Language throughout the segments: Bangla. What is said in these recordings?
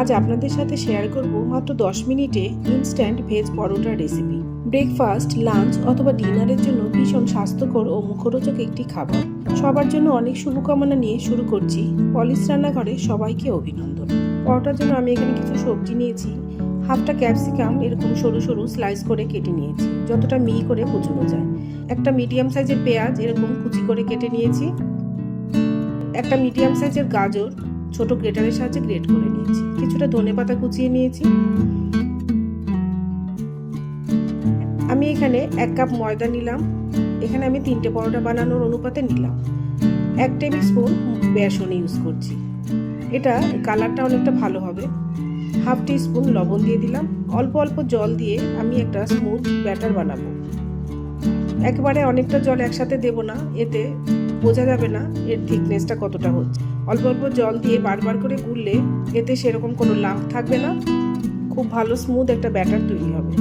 আজ আপনাদের সাথে শেয়ার করব মাত্র 10 মিনিটে ইনস্ট্যান্ট ভেজ পরোটা রেসিপি। ব্রেকফাস্ট, লাঞ্চ অথবা ডিনারের জন্য ভীষণ স্বাস্থ্যকর ও মুখরোচক একটি খাবার। সবার জন্য অনেক শুভকামনা নিয়ে শুরু করছি পলিশ রান্নাঘরে সবাইকে অভিনন্দন। পরোটার জন্য আমি এখানে কিছু সবজি নিয়েছি। হাফটা ক্যাপসিকাম এরকম সরু সরু স্লাইস করে কেটে নিয়েছি, যতটা মিহি করে কুচুনো যায়। একটা মিডিয়াম সাইজের পেঁয়াজ এরকম কুচি করে কেটে নিয়েছি। একটা মিডিয়াম সাইজের গাজর ছোট গ্রেটারের সাহায্যে গ্রেট করে নিয়েছি। কিছুটা ধনেপাতা কুচিয়ে নিয়েছি। আমি এখানে 1 কাপ ময়দা নিলাম। এখানে আমি 3টে পরোটা বানানোর অনুপাতে নিলাম। 1 টেবিল স্পুন বেসন ইউজ করছি, এটা কালারটা অনেকটা ভালো হবে। হাফ টি স্পুন লবণ দিয়ে দিলাম। অল্প অল্প জল দিয়ে আমি একটা স্মুথ ব্যাটার বানাবো। একেবারে অনেকটা জল একসাথে দেব না, এতে বোঝা যাবে না এর থিকনেসটা কতটা হচ্ছে। অল্প অল্প জল দিয়ে বারবার করে গুললে এতে সেরকম কোনো লাম্প থাকবে না, খুব ভালো স্মুথ একটা ব্যাটার তৈরি হবে।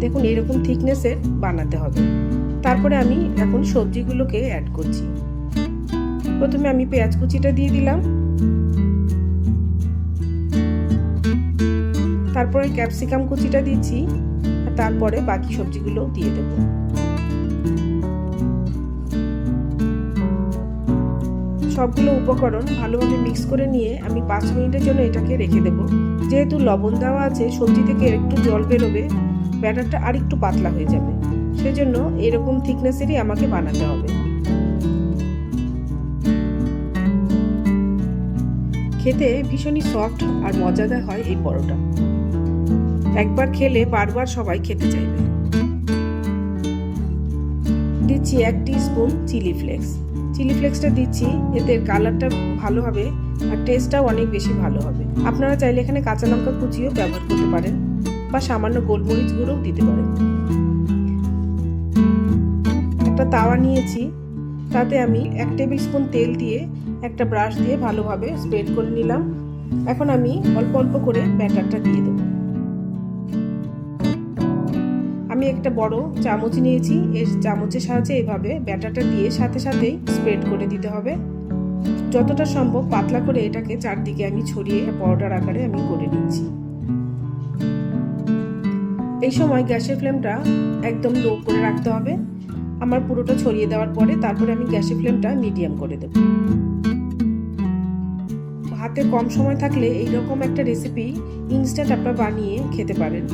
দেখুন এরকম থিকনেসের বানাতে হবে। তারপরে আমি এখন সবজিগুলোকে অ্যাড করছি। প্রথমে আমি পেঁয়াজ কুচিটা দিয়ে দিলাম, তারপরে ক্যাপসিকাম কুচিটা দিচ্ছি, আর তারপরে বাকি সবজিগুলো দিয়ে দেব। সবগুলো উপকরণ ভালোভাবে মিক্স করে নিয়ে আমি 5 মিনিটের জন্য এটাকে রেখে দেব। যেহেতু লবণ দেওয়া আছে, সবজি থেকে একটু জল বেরোবে, ব্যাটারটা আর একটু পাতলা হয়ে যাবে, সেজন্য এরকম থিকনেসেরই আমাকে বানাতে হবে। খেতে ভীষণই সফট আর মজাদার হয় এই পরোটা। একবার খেলে বারবার সবাই খেতে চাইবে। দিচ্ছি 1 টিস্পুন চিলি ফ্লেক্স। চিলি ফ্লেক্সটা দিচ্ছি, এতে কালারটা ভালো হবে আর টেস্টটাও অনেক বেশি ভালো হবে। আপনারা চাইলে এখানে কাঁচা লঙ্কা কুচিও ব্যবহার করতে পারেন বা সামান্য গোলমরিচ গুঁড়োও দিতে পারেন। একটা তাওয়া নিয়েছি, তাতে আমি 1 টেবিল স্পুন তেল দিয়ে একটা ব্রাশ দিয়ে ভালোভাবে স্প্রেড করে নিলাম। এখন আমি অল্প অল্প করে ব্যাটারটা দিয়ে দেব। আমি একটা বড় চামচ নিয়েছি, এই চামচের সাহায্যে এভাবে ব্যাটারটা দিয়ে সাথে সাথেই স্প্রেড করে দিতে হবে। যতটা সম্ভব পাতলা করে এটাকে চারদিকে আমি ছড়িয়ে পরোটার আকারে আমি করে নিচ্ছি। এই সময় গ্যাসের ফ্লেমটা একদম লো করে রাখতে হবে। আমার পুরোটা ছড়িয়ে দেওয়ার পরে তারপরে আমি গ্যাসের ফ্লেমটা মিডিয়াম করে দেব। হাতে কম সময় থাকলে এইরকম একটা রেসিপি ইনস্ট্যান্ট আপনারা বানিয়ে খেতে পারেন।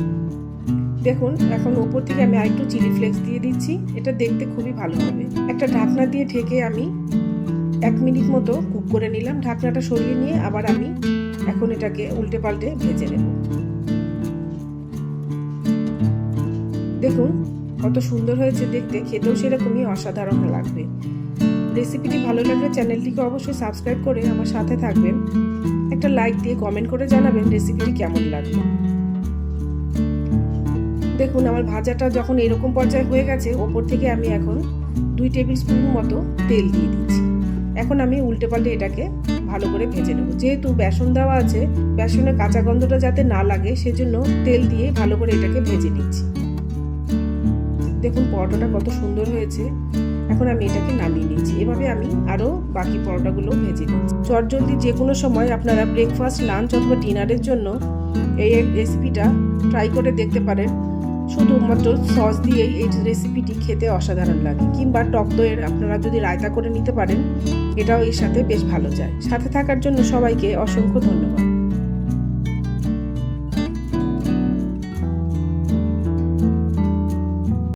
দেখুন এখন উপর থেকে আমি আরেকটু চিলি ফ্লেক্স দিয়ে দিচ্ছি, এটা দেখতে খুবই ভালো হবে। একটা ঢাকনা দিয়ে ঢেকে আমি 1 মিনিট মতো কুক করে নিলাম। ঢাকনাটা সরিয়ে নিয়ে আবার আমি এখন এটাকে উল্টে পাল্টে ভেজে নেব। দেখুন কত সুন্দর হয়েছে দেখতে, খেতেও সেরকমই অসাধারণ লাগবে। রেসিপিটি ভালো লাগলে চ্যানেলটিকে অবশ্যই সাবস্ক্রাইব করে আমার সাথে থাকবেন। একটা লাইক দিয়ে কমেন্ট করে জানাবেন রেসিপিটি কেমন লাগলো। দেখুন আমার ভাজাটা যখন এরকম পর্যায়ে হয়ে গেছে, ওপর থেকে আমি এখন 2 টেবিল স্পুন মতো তেল দিয়ে দিচ্ছি। এখন আমি উল্টে পাল্টে এটাকে ভালো করে ভেজে নেব। যেহেতু বেসন দেওয়া আছে, বেসনের কাঁচা গন্ধটা যাতে না লাগে সেজন্য তেল দিয়ে ভালো করে এটাকে ভেজে নিচ্ছি। দেখুন পরোটাটা কত সুন্দর হয়েছে। এখন আমি এটাকে নামিয়ে নিচ্ছি। এভাবে আমি আরও বাকি পরোটাগুলো ভেজে নিচ্ছি। চটজলদি যে কোনো সময় আপনারা ব্রেকফাস্ট, লাঞ্চ অথবা ডিনারের জন্য এই রেসিপিটা ট্রাই করে দেখতে পারেন। শুধুমাত্র সস দিয়েই এই রেসিপিটি খেতে অসাধারণ লাগে। কিংবা টক দইয়ের আপনারা যদি রায়তা করে নিতে পারেন, এটাও এর সাথে বেশ ভালো যায়। সাথে থাকার জন্য সবাইকে অসংখ্য ধন্যবাদ।